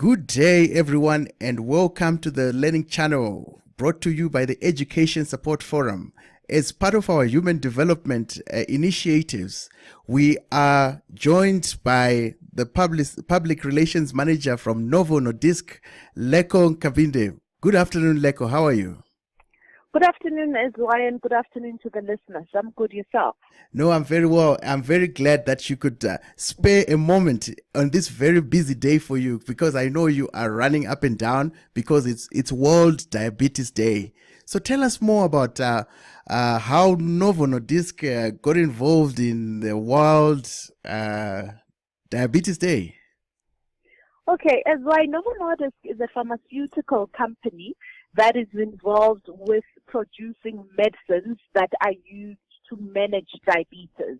Good day, everyone, and welcome to the Learning Channel, brought to you by the Education Support Forum. As part of our human development initiatives, we are joined by the public relations manager from Novo Nordisk, Leko Nkabinde. Good afternoon, Leko. How are you? Good afternoon, Ezwai, and good afternoon to the listeners. I'm good. Yourself? No, I'm very well. I'm very glad that you could spare a moment on this very busy day for you, because I know you are running up and down because it's World Diabetes Day. So tell us more about how Novo Nordisk got involved in the World Diabetes Day. Okay, Ezwai, Novo Nordisk is a pharmaceutical company that is involved with producing medicines that are used to manage diabetes.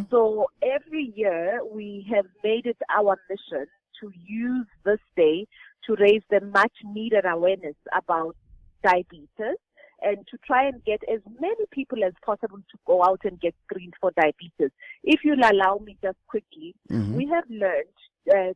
So every year we have made it our mission to use this day to raise the much needed awareness about diabetes and to try and get as many people as possible to go out and get screened for diabetes. If you'll allow me just quickly, we have learned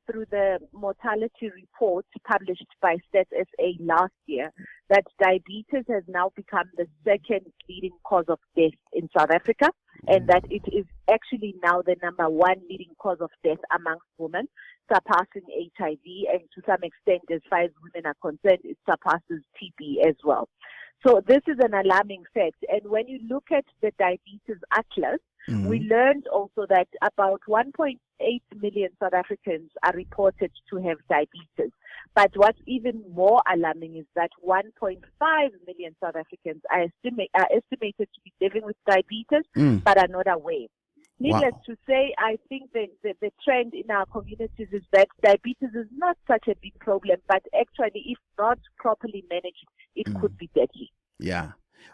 through the mortality report published by StatsSA last year that diabetes has now become the second leading cause of death in South Africa, and that it is actually now the number one leading cause of death amongst women, surpassing HIV, and to some extent, as far as women are concerned, it surpasses TB as well. So this is an alarming fact. And when you look at the diabetes atlas, we learned also that about 1.8 million South Africans are reported to have diabetes. But what's even more alarming is that 1.5 million South Africans are estimated to be living with diabetes, but are not aware. Needless to say, I think the trend in our communities is that diabetes is not such a big problem, but actually, if not properly managed, it could be deadly. Yeah.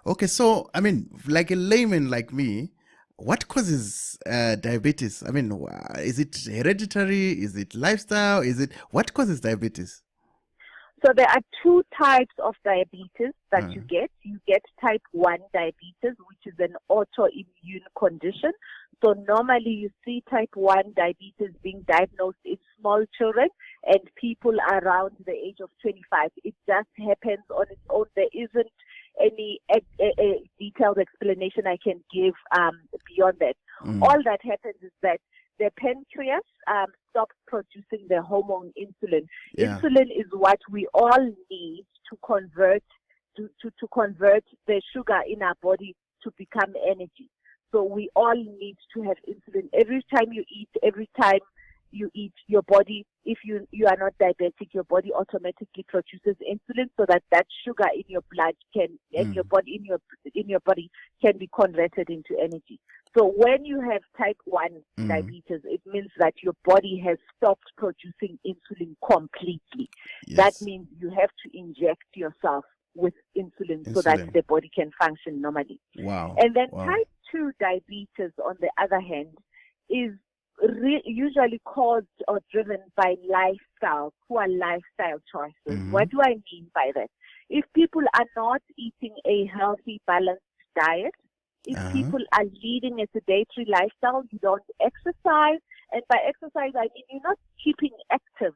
Okay, so, I mean, like a layman like me, what causes diabetes? I mean, is it hereditary? Is it lifestyle? What causes diabetes? So there are two types of diabetes that you get. You get type 1 diabetes, which is an autoimmune condition. So normally you see type 1 diabetes being diagnosed in small children and people around the age of 25. It just happens on its own. There isn't any detailed explanation I can give beyond that. All that happens is that the pancreas stops producing the hormone insulin. Insulin is what we all need to convert to convert the sugar in our body to become energy. So we all need to have insulin. Every time you eat, your body, if you are not diabetic, your body automatically produces insulin so that sugar in your blood and your body in your body can be converted into energy. So when you have type 1 diabetes, it means that your body has stopped producing insulin completely. That means you have to inject yourself with insulin so that the body can function normally. And then type 2 diabetes, on the other hand, is usually caused or driven by poor lifestyle choices. What do I mean by that? If people are not eating a healthy, balanced diet, if people are leading a sedentary lifestyle, you don't exercise, and by exercise I mean you're not keeping active,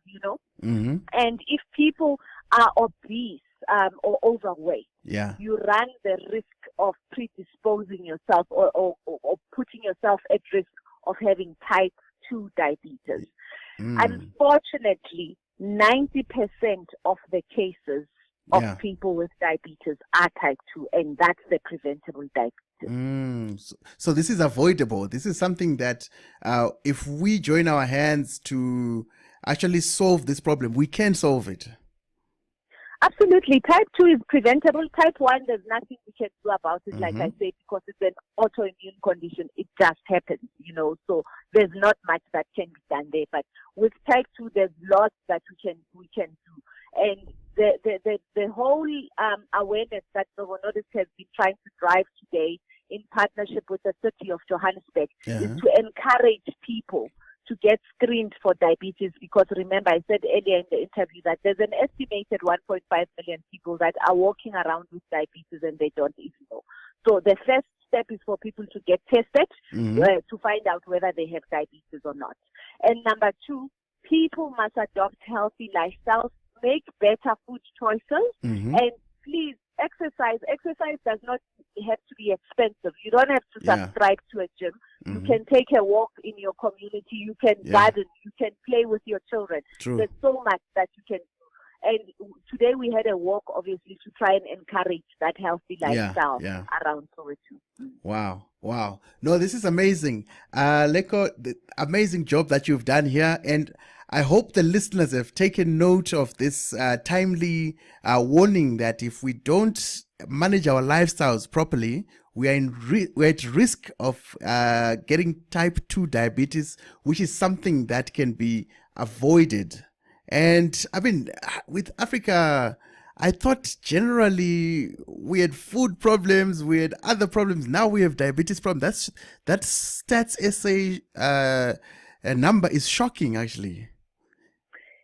and if people are obese or overweight, you run the risk of predisposing yourself or putting yourself at risk of having type 2 diabetes. Unfortunately, 90% of the cases of people with diabetes are type 2, and that's the preventable diabetes. So this is avoidable. This is something that if we join our hands to actually solve this problem, we can solve it. Absolutely. Type 2 is preventable. Type 1, there's nothing we can do about it, like I said, because it's an autoimmune condition. It just happens, so there's not much that can be done there. But with type 2, there's lots that we can do. And the whole awareness that Novo Nordisk has been trying to drive today in partnership with the city of Johannesburg is to encourage people to get screened for diabetes, because remember, I said earlier in the interview that there's an estimated 1.5 million people that are walking around with diabetes and they don't even know. So the first step is for people to get tested to find out whether they have diabetes or not. And number two, people must adopt healthy lifestyles, make better food choices, and please exercise. Exercise does not have to be expensive. You don't have to subscribe to a gym. You can take a walk in your community. You can garden. You can play with your children. True. There's so much that you can do. And today we had a walk, obviously, to try and encourage that healthy lifestyle around Soweto. Wow. Wow. No, this is amazing. Leko, the amazing job that you've done here. And I hope the listeners have taken note of this timely warning that if we don't manage our lifestyles properly, we are we're at risk of getting type 2 diabetes, which is something that can be avoided. And I mean, with Africa, I thought generally we had food problems, we had other problems. Now we have diabetes problems. That StatsSA number is shocking, actually.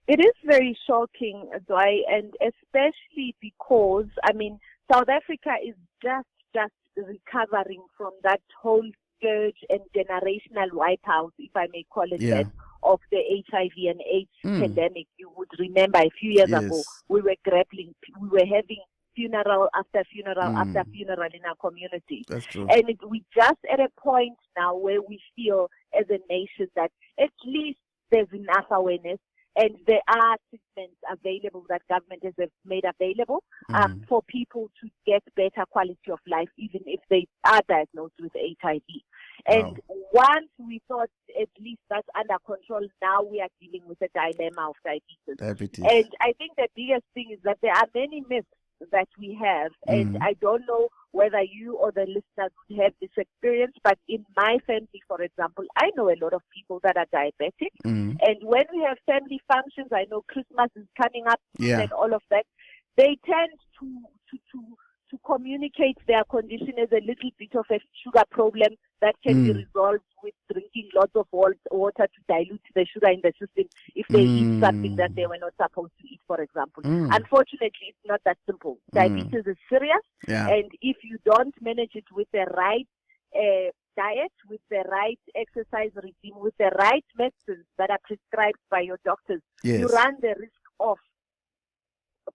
It is very shocking, Zoe, and especially because, I mean, South Africa is just recovering from that whole scourge and generational wipeout, if I may call it that, of the HIV and AIDS pandemic. You would remember a few years ago, we were grappling, we were having funeral after funeral after funeral in our community. That's true. And we just at a point now where we feel as a nation that at least there's enough awareness and there are treatments available that government has made available for people to get better quality of life, even if they are diagnosed with HIV. And once we thought at least that's under control, now we are dealing with the dilemma of diabetes. And I think the biggest thing is that there are many myths that we have, and I don't know whether you or the listeners would have this experience, but in my family, for example, I know a lot of people that are diabetic, and when we have family functions, I know Christmas is coming up and all of that, they tend to communicate their condition as a little bit of a sugar problem that can be resolved with drinking lots of water to dilute the sugar in the system if they eat something that they were not supposed to eat, for example. Unfortunately, it's not that simple. Diabetes is serious, and if you don't manage it with the right diet, with the right exercise regime, with the right medicines that are prescribed by your doctors, you run the risk of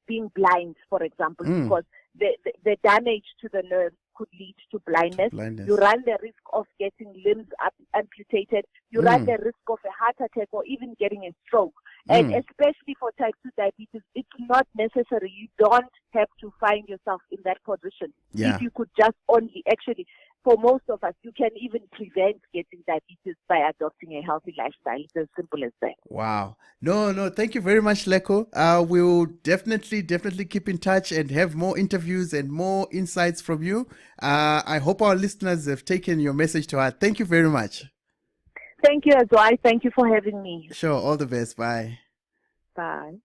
being blind, for example, because the damage to the nerves could lead to blindness. You run the risk of getting limbs amputated. You run the risk of a heart attack or even getting a stroke. And especially for type 2 diabetes, it's not necessary. You don't have to find yourself in that position. If you could just only, actually, for most of us, you can even prevent getting diabetes by adopting a healthy lifestyle. It's as simple as that. Wow. No, thank you very much, Leko. We'll definitely keep in touch and have more interviews and more insights from you. I hope our listeners have taken your message to heart. Thank you very much. Thank you, Azwai. Thank you for having me. Sure. All the best. Bye. Bye.